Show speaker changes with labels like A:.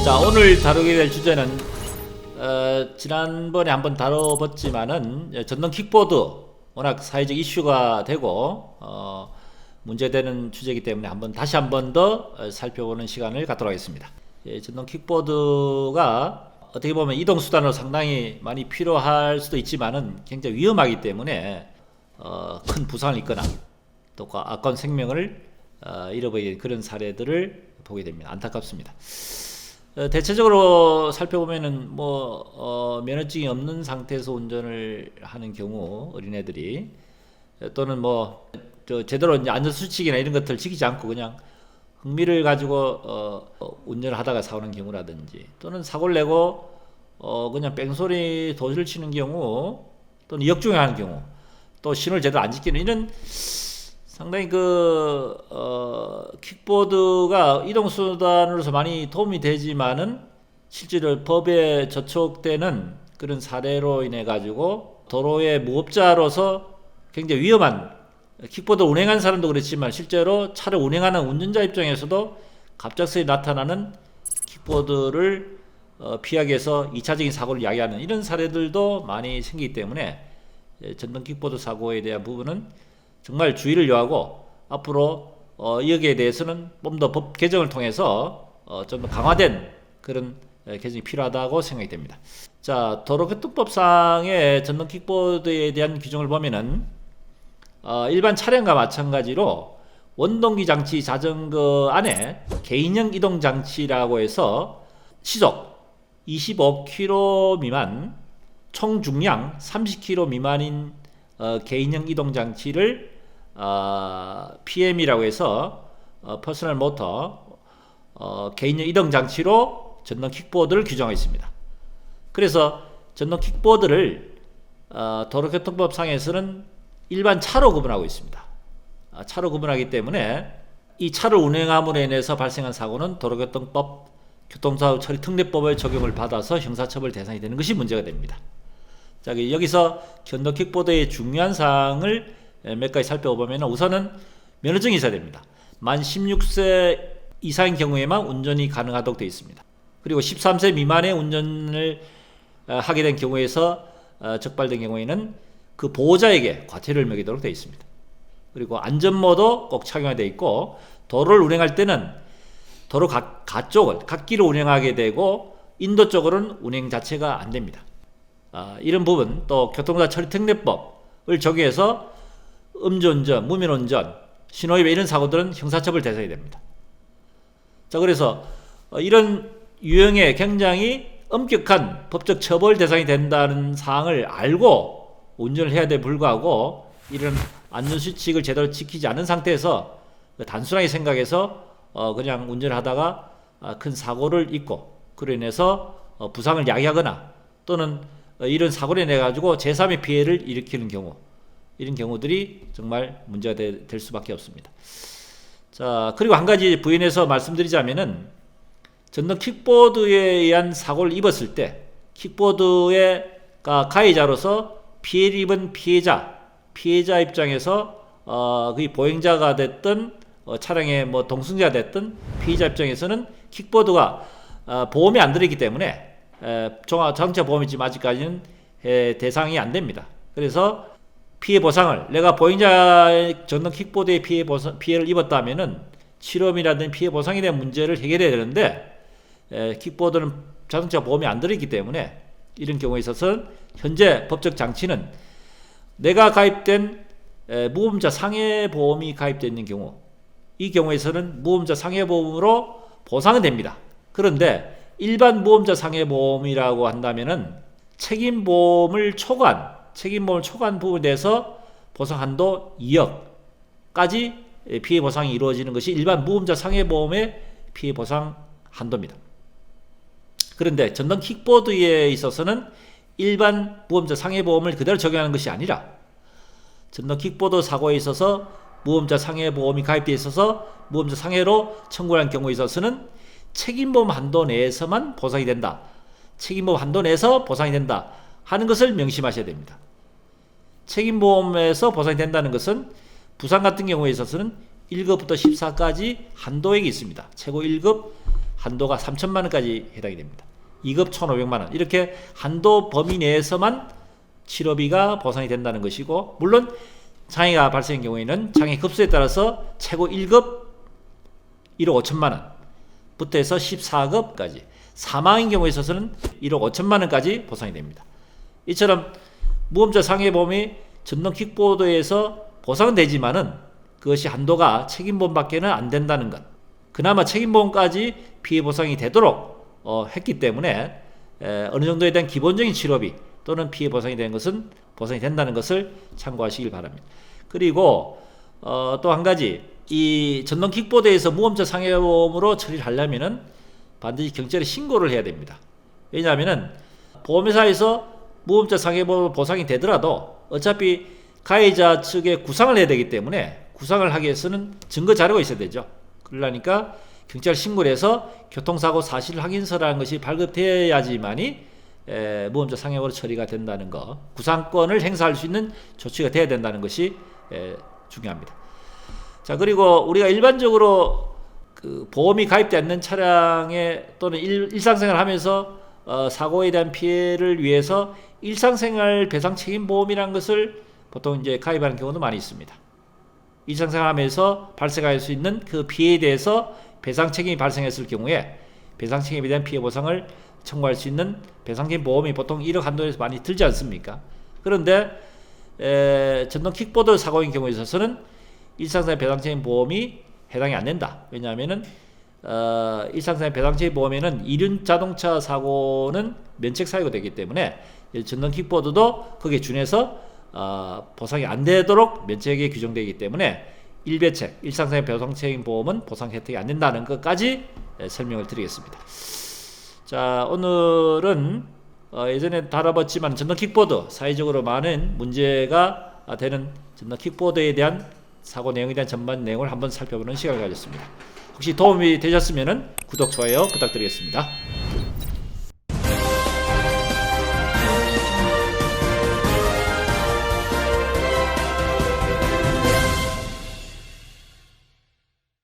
A: 자, 오늘 다루게 될 주제는 지난번에 한번 다뤄봤지만은 전동 킥보드 워낙 사회적 이슈가 되고 문제되는 주제이기 때문에 다시 한 번 더 살펴보는 시간을 갖도록 하겠습니다. 전동 킥보드가 어떻게 보면 이동 수단으로 상당히 많이 필요할 수도 있지만은 굉장히 위험하기 때문에 큰 부상을 입거나 또 아까운 생명을 잃어버리는 그런 사례들을 보게 됩니다. 안타깝습니다. 대체적으로 살펴보면은 면허증이 없는 상태에서 운전을 하는 경우 어린애들이 또는 제대로 이제 안전수칙이나 이런 것들을 지키지 않고 그냥 흥미를 가지고 운전을 하다가 사고는 경우라든지 또는 사고를 내고 그냥 뺑소니 도주를 치는 경우 또는 역주행하는 경우 또 신호를 제대로 안 지키는 이런 상당히 킥보드가 이동수단으로서 많이 도움이 되지만은 실제로 법에 저촉되는 그런 사례로 인해 가지고 도로의 무법자로서 굉장히 위험한 킥보드 운행하는 사람도 그렇지만 실제로 차를 운행하는 운전자 입장에서도 갑작스레 나타나는 킥보드를 피하기 위해서 2차적인 사고를 야기하는 이런 사례들도 많이 생기기 때문에 전동 킥보드 사고에 대한 부분은 정말 주의를 요하고 앞으로 여기에 대해서는 좀 더 법 개정을 통해서 좀 더 강화된 그런 개정이 필요하다고 생각이 됩니다. 자, 도로교통법상의 전동 킥보드에 대한 규정을 보면은 일반 차량과 마찬가지로 원동기 장치 자전거 안에 개인형 이동 장치라고 해서 시속 25km 미만, 총 중량 30kg 미만인 개인형 이동 장치를 PM이라고 해서 퍼스널 모터 개인용 이동 장치로 전동 킥보드를 규정하고 있습니다. 그래서 전동 킥보드를 도로교통법상에서는 일반 차로 구분하고 있습니다. 차로 구분하기 때문에 이 차를 운행함으로 인해서 발생한 사고는 도로교통법 교통사고 처리 특례법의 적용을 받아서 형사처벌 대상이 되는 것이 문제가 됩니다. 자, 여기서 전동 킥보드의 중요한 사항을 몇 가지 살펴보면 우선은 면허증이 있어야 됩니다. 만 16세 이상인 경우에만 운전이 가능하도록 되어 있습니다. 그리고 13세 미만의 운전을 하게 된 경우에서 적발된 경우에는 그 보호자에게 과태료를 매기도록 되어 있습니다. 그리고 안전모도 꼭 착용해야 되어 있고 도로를 운행할 때는 도로 가쪽을 갓길을 운행하게 되고 인도 쪽으로는 운행 자체가 안 됩니다. 이런 부분 또 교통사 처리 특례법을 적용해서 음주운전, 무면허운전, 신호위반 이런 사고들은 형사처벌 대상이 됩니다. 자, 그래서 이런 유형의 굉장히 엄격한 법적 처벌 대상이 된다는 사항을 알고 운전을 해야 돼 불구하고 이런 안전수칙을 제대로 지키지 않은 상태에서 단순하게 생각해서 그냥 운전을 하다가 큰 사고를 입고 그로 인해서 부상을 야기하거나 또는 이런 사고를 내 가지고 제3의 피해를 일으키는 경우 이런 경우들이 정말 문제가 될 수밖에 없습니다. 자, 그리고 한 가지 부연해서 말씀드리자면은 전동 킥보드에 의한 사고를 입었을 때 킥보드가 가해자로서 피해를 입은 피해자 입장에서 그 보행자가 됐든 차량의 동승자가 됐든 피해자 입장에서는 킥보드가 보험이 안 들어있기 때문에 자동차 보험이 지금 아직까지는 대상이 안 됩니다. 그래서 피해 보상을 내가 보행자 전동 킥보드의 피해를 입었다면은 치료비라든지 피해 보상에 대한 문제를 해결해야 되는데 킥보드는 자동차 보험이 안 들어있기 때문에 이런 경우에 있어서는 현재 법적 장치는 내가 가입된 무보험자 상해보험이 가입되어 있는 경우 이 경우에서는 무보험자 상해보험으로 보상은 됩니다. 그런데 일반 무보험자 상해보험이라고 한다면은 책임보험을 초과한 부분에 대해서 보상 한도 2억까지 피해 보상이 이루어지는 것이 일반 무보험자 상해보험의 피해 보상 한도입니다. 그런데 전동 킥보드에 있어서는 일반 무보험자 상해보험을 그대로 적용하는 것이 아니라 전동 킥보드 사고에 있어서 무보험자 상해보험이 가입되어 있어서 무보험자 상해로 청구하는 경우에 있어서는 책임보험 한도 내에서만 보상이 된다. 책임보험 한도 내에서 보상이 된다 하는 것을 명심하셔야 됩니다. 책임보험에서 보상이 된다는 것은 부상 같은 경우에 있어서는 1급부터 14까지 한도액이 있습니다. 최고 1급 한도가 3천만 원까지 해당이 됩니다. 2급 1,500만 원 이렇게 한도 범위 내에서만 치료비가 보상이 된다는 것이고, 물론 장애가 발생한 경우에는 장애 급수에 따라서 최고 1급 1억 5천만 원부터 해서 14급까지, 사망인 경우에 있어서는 1억 5천만 원까지 보상이 됩니다. 이처럼 무음자 상해보험이 전동 킥보드에서 보상은 되지만은 그것이 한도가 책임보험밖에는 안 된다는 것, 그나마 책임보험까지 피해 보상이 되도록 했기 때문에 어느 정도에 대한 기본적인 치료비 또는 피해 보상이 되는 것은 보상이 된다는 것을 참고하시길 바랍니다. 그리고 또 한 가지, 이 전동 킥보드에서 무음자 상해보험으로 처리를 하려면은 반드시 경찰에 신고를 해야 됩니다. 왜냐하면은 보험회사에서 무음자 상해보험 보상이 되더라도 어차피 가해자 측에 구상을 해야 되기 때문에 구상을 하기 위해서는 증거 자료가 있어야 되죠. 그러니까 경찰 신고를 해서 교통사고 사실 확인서라는 것이 발급되어야지만이 무음자 상해보험으로 처리가 된다는 거, 구상권을 행사할 수 있는 조치가 돼야 된다는 것이 중요합니다. 자, 그리고 우리가 일반적으로 그 보험이 가입되어 있는 차량에 또는 일상생활을 하면서 사고에 대한 피해를 위해서 일상생활 배상 책임 보험이라는 것을 보통 이제 가입하는 경우도 많이 있습니다. 일상생활 하면서 발생할 수 있는 그 피해에 대해서 배상 책임이 발생했을 경우에 배상 책임에 대한 피해 보상을 청구할 수 있는 배상 책임 보험이 보통 1억 한도에서 많이 들지 않습니까? 그런데 전동 킥보드 사고인 경우에 있어서는 일상생활 배상 책임 보험이 해당이 안 된다. 왜냐하면은 일상생활 배상 책임 보험에는 이륜 자동차 사고는 면책 사유가 되기 때문에 전동 킥보드도 거기에 준해서 보상이 안 되도록 면책에 규정되기 때문에 일배책, 일상생활 배상 책임 보험은 보상 혜택이 안 된다는 것까지 설명을 드리겠습니다. 자, 오늘은 예전에 다뤄봤지만 전동 킥보드, 사회적으로 많은 문제가 되는 전동 킥보드에 대한 사고 내용에 대한 전반 내용을 한번 살펴보는 시간을 가졌습니다. 혹시 도움이 되셨으면 구독, 좋아요 부탁드리겠습니다.